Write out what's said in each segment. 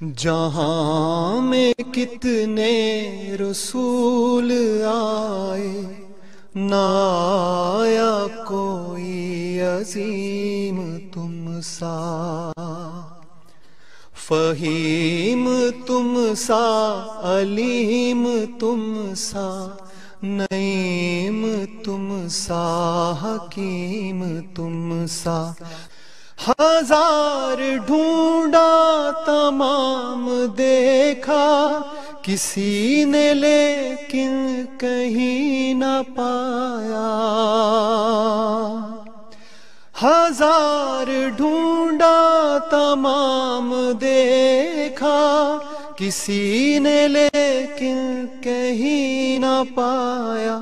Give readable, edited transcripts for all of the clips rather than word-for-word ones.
جہاں میں کتنے رسول آئے، نہ آیا کوئی عظیم تم سا، فہیم تم سا، علیم تم سا، نعیم تم سا، حکیم تم سا۔ ہزار ڈھونڈا تمام دیکھا، کسی نے لیکن کہیں نہ پایا۔ ہزار ڈھونڈا تمام دیکھا، کسی نے لیکن کہیں نہ پایا۔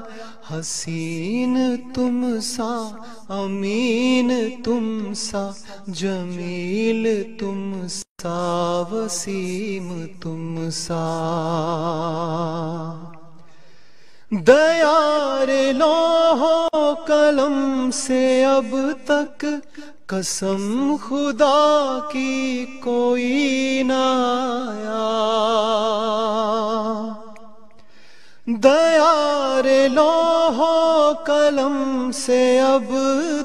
حسین تم سا، امین تم سا، جمیل تم سا، وسیم تم سا۔ دیار لوح و قلم سے اب تک قسم خدا کی کوئی نہ آیا۔ دیار لوح و قلم سے اب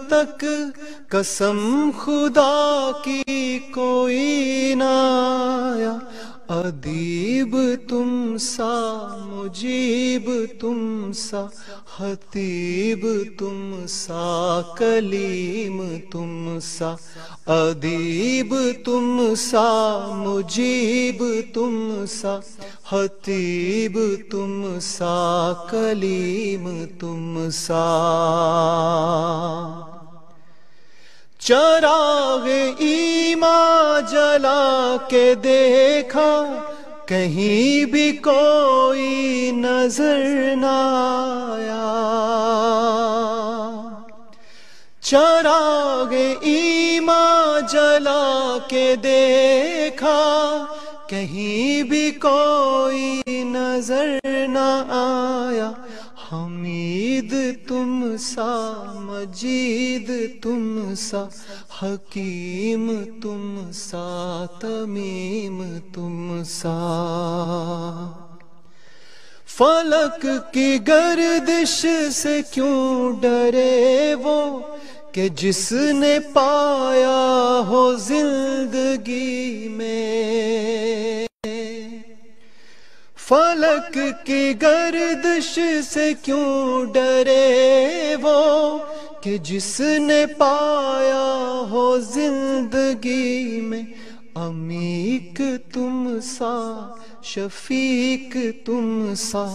تک قسم خدا کی کوئی نہ آیا۔ ادیب تم سا، مجیب تم سا، خطیب تم سا، کلیم تم سا۔ ادیب تم سا، مجیب تم سا، خطیب تم سا، کلیم تم سا۔ چراغ ایمان جلا کے دیکھا، کہیں بھی کوئی نظر نہ آیا۔ چراغ ایمان جلا کے دیکھا، کہیں بھی کوئی نظر نہ آیا۔ حمید تم سا، مجید تم سا، حکیم تم سا، تمیم تم سا۔ فلک کی گردش سے کیوں ڈرے وہ، کہ جس نے پایا ہو زندگی میں۔ فلک کی گردش سے کیوں ڈرے وہ، کہ جس نے پایا ہو زندگی میں۔ عمیق تم سا، شفیق تم سا،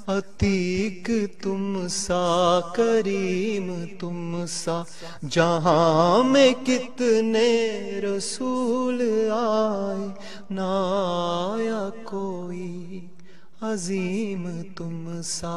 عتیق تم سا، کریم تم سا۔ جہاں میں کتنے رسول آئے، نہ آیا کوئی عظیم تم سا۔